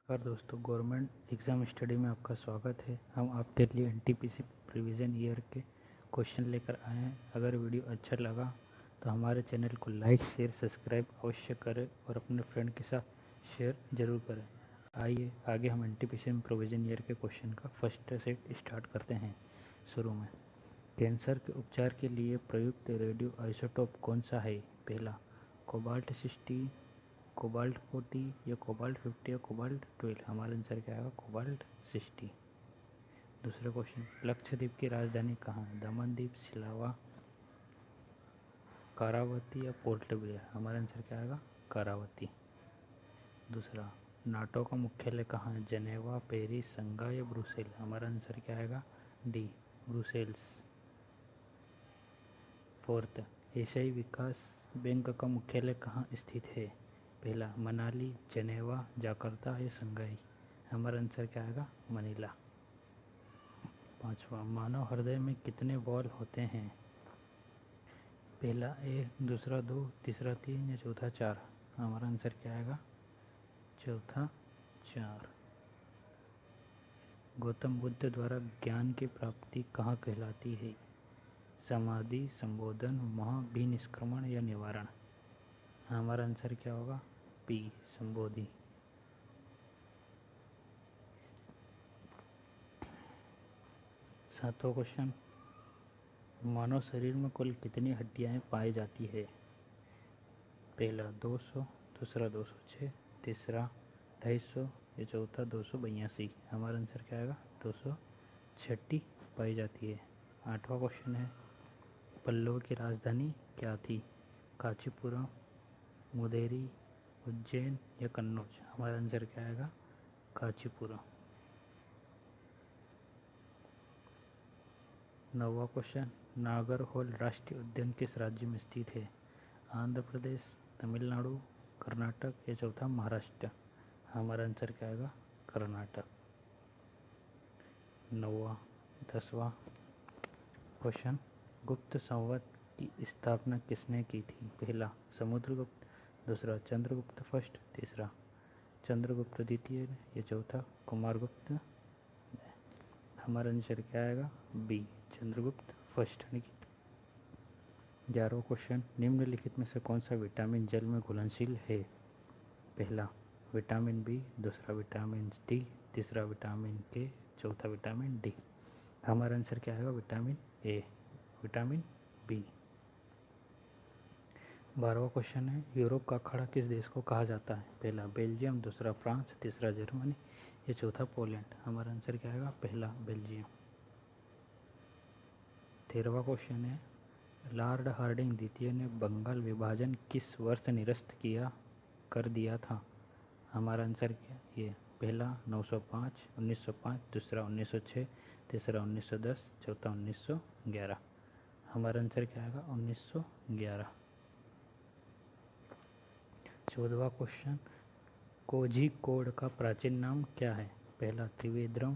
नमस्कार दोस्तों, government exam study में आपका स्वागत है। हम आपके लिए एनटीपीसी प्रीविज़न ईयर के क्वेश्चन लेकर आए हैं। अगर वीडियो अच्छा लगा तो हमारे चैनल को लाइक शेयर सब्सक्राइब अवश्य करें और अपने फ्रेंड के साथ शेयर ज़रूर करें। आइए आगे हम एनटीपीसी प्रोविज़न ईयर के क्वेश्चन का फर्स्ट सेट स्टार्ट करते हैं। शुरू में कैंसर के उपचार के लिए प्रयुक्त रेडियो आइसोटोप कौन सा है? पहला कोबाल्ट 60, कोबाल्ट 40 या कोबाल्ट 50 या कोबाल्ट 12। हमारा आंसर क्या आएगा? कोबाल्ट 60। दूसरा क्वेश्चन, लक्षद्वीप की राजधानी कहाँ है? दमनदीप, सिलावा, कारावती या पोर्ट ब्लेयर। हमारा आंसर क्या आएगा? कारावती। दूसरा, नाटो का मुख्यालय कहाँ है? जनेवा, पेरिस, संघाई या ब्रुसेल। हमारा आंसर क्या आएगा? D, Brussels. फोर्थ, एशियाई विकास बैंक का मुख्यालय कहाँ स्थित है? पहला मनाली, जनेवा, जाकार्ता या संघाई। हमारा आंसर क्या आएगा? मनीला। पांचवा, मानव हृदय में कितने वॉल्व होते हैं? पहला 1, दूसरा 2, तीसरा 3 या चौथा 4। हमारा आंसर क्या आएगा? चौथा 4। गौतम बुद्ध द्वारा ज्ञान की प्राप्ति कहाँ कहलाती है? समाधि, संबोधन, महाभिनिष्क्रमण या निवारण। हमारा आंसर क्या होगा? पी, संबोधि। सातवां क्वेश्चन, मानव शरीर में कुल कितनी हड्डियां पाई जाती है? पहला 200, दूसरा 206, तीसरा 250 या चौथा 282। हमारा आंसर क्या आएगा? 206 पाई जाती है। आठवां क्वेश्चन है, पल्लव की राजधानी क्या थी? कांचीपुरम, मुदेरी, उज्जैन या कन्नौज। हमारा आंसर क्या आएगा? कांचीपुरम। नौवां क्वेश्चन, नागरहोल राष्ट्रीय उद्यान किस राज्य में स्थित है? आंध्र प्रदेश, तमिलनाडु, कर्नाटक या चौथा महाराष्ट्र। हमारा आंसर क्या आएगा? कर्नाटक। 9वां 10वां क्वेश्चन, गुप्त संवत की स्थापना किसने की थी? पहला समुद्रगुप्त, दूसरा चंद्रगुप्त फर्स्ट, तीसरा चंद्रगुप्त द्वितीय या चौथा कुमारगुप्त। हमारा आंसर क्या आएगा? B, Chandragupta first. 11वां क्वेश्चन, निम्नलिखित में से कौन सा विटामिन जल में घुलनशील है? पहला विटामिन बी, दूसरा विटामिन डी, तीसरा विटामिन के, चौथा विटामिन डी। हमारा आंसर क्या आएगा? Vitamin A, vitamin B. 12वां क्वेश्चन है, यूरोप का अखाड़ा किस देश को कहा जाता है? पहला बेल्जियम, दूसरा फ्रांस, तीसरा जर्मनी या चौथा पोलैंड। हमारा आंसर क्या आएगा? पहला बेल्जियम। 13वां क्वेश्चन है, लॉर्ड हार्डिंग द्वितीय ने बंगाल विभाजन किस वर्ष निरस्त कर दिया था? हमारा आंसर क्या ये? पहला 905, 1905, दूसरा 1906, तीसरा 1910, चौथा 1911। हमारा आंसर क्या आएगा? 1911। 14वां क्वेश्चन, कोझिकोड का प्राचीन नाम क्या है? पहला त्रिवेंद्रम,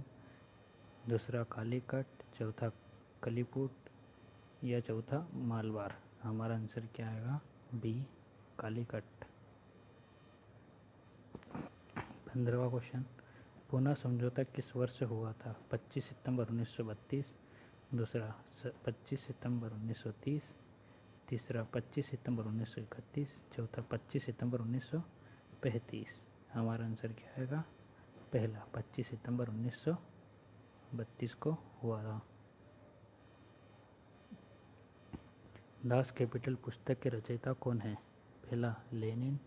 दूसरा कालीकट, चौथा कलीपुट या चौथा मालवार। हमारा आंसर क्या आएगा? बी, कालीकट। 15वां क्वेश्चन, पूना समझौता किस वर्ष हुआ था? 25 सितंबर 1932, दूसरा 25 सितंबर 1930, तीसरा 25 सितंबर 1931, चौथा 25 सितंबर 1935। हमारा आंसर क्या आएगा? पहला 25 सितंबर 1932 को हुआ था। दास कैपिटल पुस्तक के रचयिता कौन है? पहला लेनिन,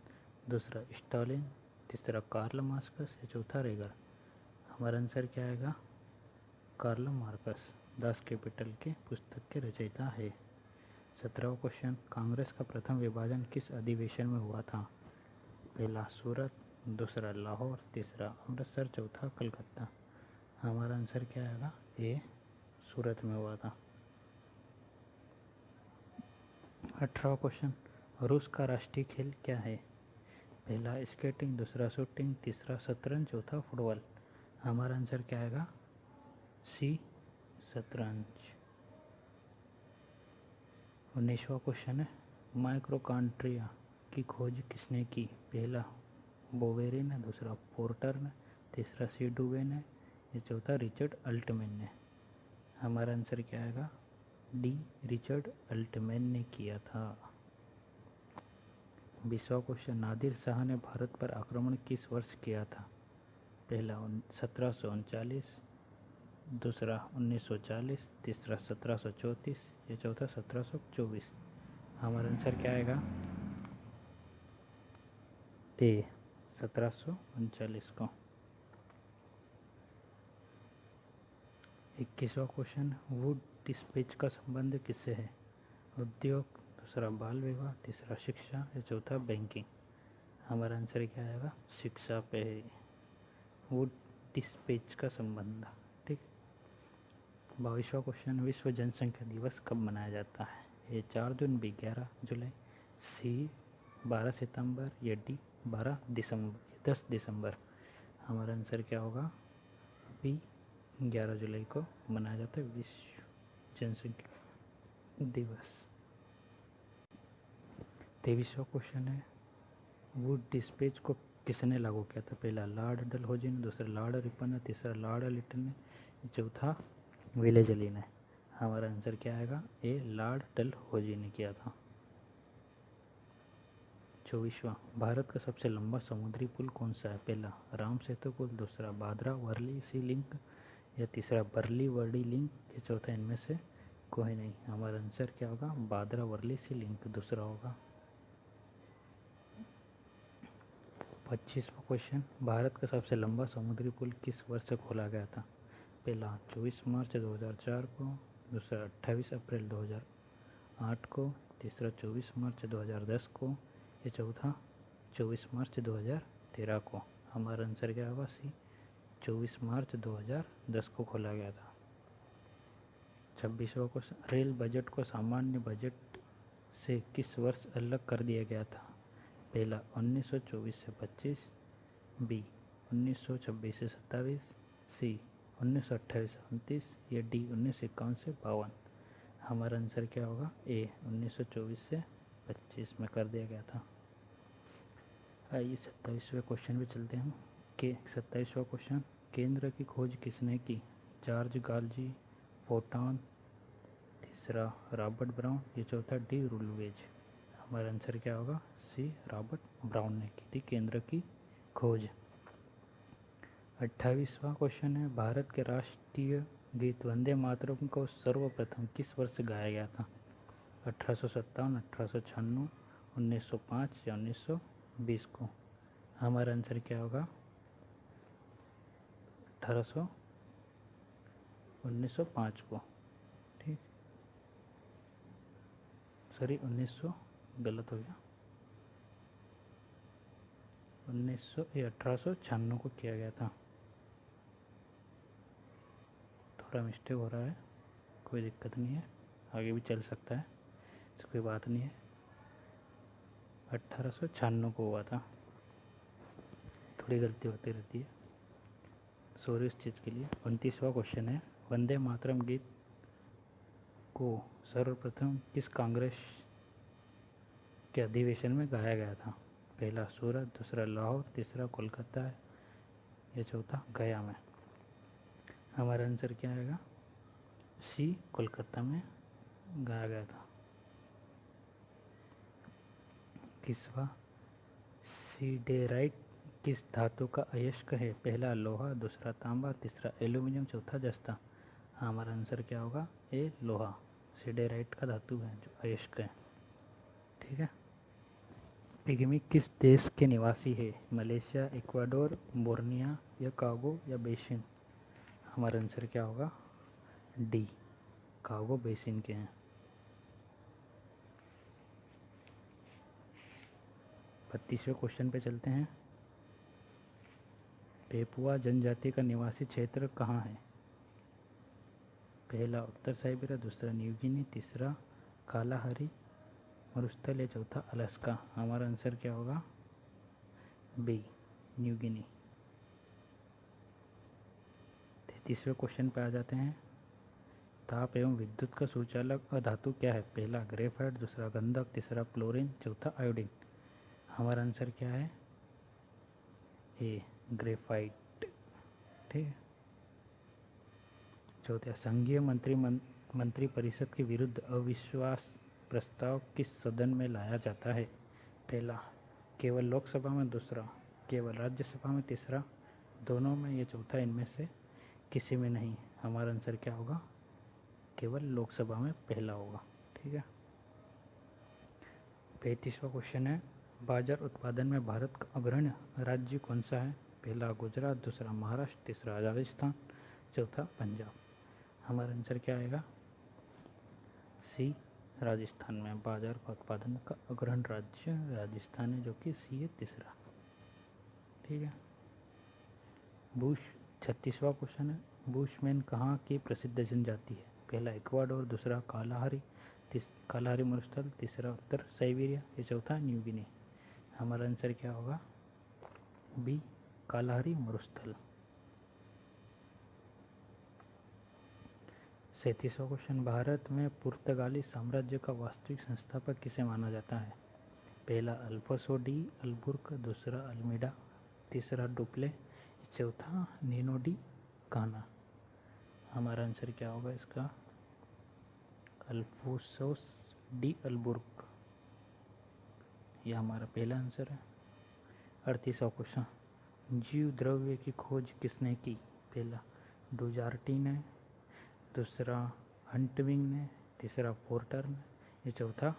दूसरा स्टालिन, तीसरा कार्ल मार्क्स या चौथा रेगर। हमारा आंसर क्या आएगा? कार्ल मार्क्स दास कैपिटल के पुस्तक के रचयिता है। 17वां क्वेश्चन, कांग्रेस का प्रथम विभाजन किस अधिवेशन में हुआ था? पहला सूरत, दूसरा लाहौर, तीसरा अमृतसर, चौथा कलकत्ता। हमारा आंसर क्या आएगा? ए, सूरत में हुआ था। 18वां क्वेश्चन, रूस का राष्ट्रीय खेल क्या है? पहला स्केटिंग, दूसरा शूटिंग, तीसरा शतरंज, चौथा फुटबॉल। हमारा आंसर क्या आएगा? सी, शतरंज। 19वां क्वेश्चन है, माइक्रोकांट्रिया की खोज किसने की? पहला बोवेरी ने, दूसरा पोर्टर ने, तीसरा सी डुवेन है, ये चौथा रिचर्ड अल्टमैन ने। हमारा आंसर क्या आएगा? डी, रिचर्ड अल्टमैन ने किया था। 20वां क्वेश्चन, नादिर शाह ने भारत पर आक्रमण किस वर्ष किया था? पहला 1739, दूसरा 1940, तीसरा 1734, या चौथा 1724। हमारा आंसर क्या आएगा? ए, 1739 को। 21वां क्वेश्चन, वुड डिस्पैच का संबंध किससे है? उद्योग, दूसरा बाल विवाह, तीसरा शिक्षा, या चौथा बैंकिंग। हमारा आंसर क्या आएगा? शिक्षा पे है वुड डिस्पैच का संबंध। ठीक। 22वां क्वेश्चन, विश्व जनसंख्या दिवस कब मनाया जाता है? ए 4 जून, बी 11 जुलाई, सी 12 सितंबर, या डी 10 दिसंबर। हमारा आंसर क्या होगा? बी 11 जुलाई को मनाया जाता है विश्व जनसंख्या दिवस। 23वां क्वेश्चन है, वुड डिस्पैच को किसने लागू किया था? पहला लॉर्ड डलहौजी ने, दूसरा लॉर्ड रिपन ने, तीसरा लॉर्ड लिटन ने, चौथा विलेजली ने। हमारा आंसर क्या आएगा? ए, लॉर्ड डलहौजी ने किया था। 24वां, भारत का सबसे लंबा समुद्री पुल कौन सा है? पहला राम सेतु पुल, दूसरा बांद्रा वर्ली सी लिंक, या तीसरा बरली वर्ली लिंक, या चौथा इनमें से कोई नहीं। हमारा आंसर क्या होगा? बांद्रा वर्ली सी लिंक दूसरा होगा। 25वां क्वेश्चन, भारत का सबसे लंबा समुद्री पुल किस वर्ष खोला गया था? पहला 24 मार्च 2004 को, दूसरा 28 अप्रैल 2008 को, तीसरा 24 मार्च 2010 को, या चौथा 24 मार्च 2013 को। हमारा आंसर क्या होगा? सी, 24 मार्च 2010 को खोला गया था। 26वां क्वेश्चन, रेल बजट को सामान्य बजट से किस वर्ष अलग कर दिया गया था? पहला 1924 से 25, बी 1926 से 27, सी 1928 से 29, या डी 1951 से 52। हमारा आंसर क्या होगा? ए, 1924 से 25 में कर दिया गया था। आइए 27वें क्वेश्चन पे चलते हैं कि 27वां क्वेश्चन, केंद्र की खोज किसने की? जॉर्ज गाल्जी, फोटॉन, तीसरा रॉबर्ट ब्राउन, या चौथा डी रुलवेज। हमारा आंसर क्या होगा? सी, रॉबर्ट ब्राउन ने की थी केंद्र की खोज। 28वां क्वेश्चन है, भारत के राष्ट्रीय गीत वंदे मातरम को सर्वप्रथम किस वर्ष गाया गया था? 1857, 1896, 1905, या 1920 को। हमारा आंसर क्या होगा? 1905 को। ठीक, सॉरी 1900 गलत हो गया, 1896 को किया गया था। थोड़ा मिस्टेक हो रहा है, कोई दिक्कत नहीं है, आगे भी चल सकता है, इससे कोई बात नहीं है। 1896 को हुआ था, थोड़ी गलती होती रहती है, सॉरी इस चीज़ के लिए। 29वां क्वेश्चन है, वंदे मातरम गीत को सर्वप्रथम किस कांग्रेस के अधिवेशन में गाया गया था? पहला सूरत, दूसरा लाहौर, तीसरा कोलकाता, या चौथा गया में। हमारा आंसर क्या आएगा? सी, कोलकाता में गाया गया था। 30वां, सिडेराइट किस धातु का अयस्क है? पहला लोहा, दूसरा तांबा, तीसरा एल्यूमिनियम, चौथा जस्ता। हमारा आंसर क्या होगा? ए, लोहा सिडेराइट का धातु है जो अयस्क है। ठीक है। पिग्मी किस देश के निवासी है? मलेशिया, इक्वाडोर, बोर्निया, या कागो, या बेसिन। हमारा आंसर क्या होगा? डी, कागो बेसिन के हैं। 32वें क्वेश्चन पे चलते हैं। पेपुआ जनजाति का निवासी क्षेत्र कहाँ है? पहला उत्तर साइबेरिया, दूसरा न्यू गिनी, तीसरा कालाहारी मरुस्थल, या चौथा अलास्का। हमारा आंसर क्या होगा? B, New Guinea. 33वें क्वेश्चन पे आ जाते हैं। ताप एवं विद्युत का सुचालक अधातु क्या है? पहला ग्रेफाइट, दूसरा गंधक, तीसरा क्लोरीन, चौथा आयोडीन। हमारा आंसर क्या है? ए, ग्रेफाइट। ठीक है। चौथा, संघीय मंत्री परिषद के विरुद्ध अविश्वास प्रस्ताव किस सदन में लाया जाता है? पहला, केवल लोकसभा में। दूसरा, केवल राज्यसभा में। तीसरा, दोनों में। ये चौथा, इनमें से किसी में नहीं। हमारा आंसर क्या होगा? केवल लोकसभा में पहला होगा। ठीक है। 35वां क्वेश्चन है, बाजार उत्पादन में भारत का अग्रणी राज्य कौन सा है? पहला गुजरात, दूसरा महाराष्ट्र, तीसरा राजस्थान, चौथा पंजाब। हमारा आंसर क्या आएगा? सी, राजस्थान में बाजार का उत्पादन का अग्रणी राज्य राजस्थान है, जो कि सी है, तीसरा। ठीक है। 36वां क्वेश्चन है, बुशमैन कहाँ की प्रसिद्ध जनजाति है? पहला इक्वाडोर, दूसरा कालाहारी मरुस्थल, तीसरा उत्तर साइबेरिया, ये चौथा न्यू गिनी। हमारा आंसर क्या होगा? बी, कालाहारी मरुस्थल। 37वां क्वेश्चन, भारत में पुर्तगाली साम्राज्य का वास्तविक संस्थापक किसे माना जाता है? पहला अल्फोंसो डी अल्बुर्क, दूसरा अल्मीडा, तीसरा डुप्ले, चौथा नीनो डी गाना। हमारा आंसर क्या होगा इसका? अल्फोंसो डी अल्बुर्क, यह हमारा पहला आंसर है। 38वां क्वेश्चन, जीव द्रव्य की खोज किसने की? पहला डुजार्टी ने, दूसरा हंटविंग ने, तीसरा पोर्टर ने, ये चौथा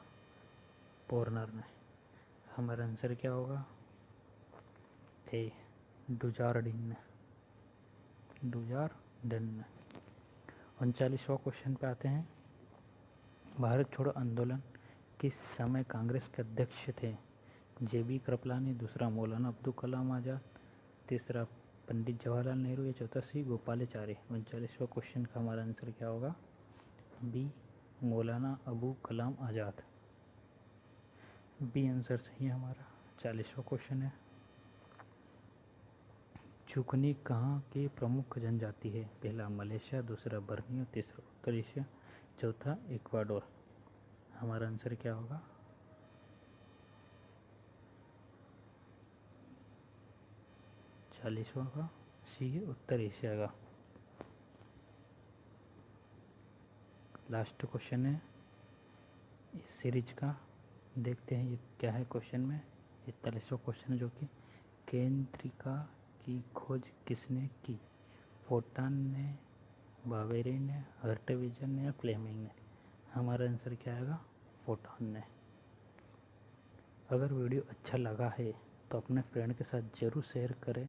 पोर्नर ने। हमारा आंसर क्या होगा? ए, डुजार्डिन ने। 39वां क्वेश्चन पे आते हैं, भारत छोड़ो आंदोलन किस समय कांग्रेस के अध्यक्ष थे? JB कृपलानी, दूसरा मौलाना अब्दुल कलाम आज़ाद, तीसरा पंडित जवाहरलाल नेहरू, या चौथा सी गोपालाचारी। 39वां क्वेश्चन का हमारा आंसर क्या होगा? बी, मौलाना अबू कलाम आज़ाद। बी आंसर सही है हमारा। 40वां क्वेश्चन है, चुकनी कहाँ की प्रमुख जनजाति है? पहला मलेशिया, दूसरा बर्मियो, तीसरा उत्तर एशिया, चौथा इक्वाडोर। हमारा आंसर क्या होगा? 40वां का सी है, उत्तर एशिया का। लास्ट क्वेश्चन है इस सीरीज का, देखते हैं ये क्या है क्वेश्चन में। 41वां क्वेश्चन है, जो कि केंद्रिका की खोज किसने की? फोर्टान ने, बावेरे ने, हर्टविजन ने, या फ्लेमिंग ने? हमारा आंसर क्या आएगा? फोर्टान ने। अगर वीडियो अच्छा लगा है तो अपने फ्रेंड के साथ ज़रूर शेयर करें।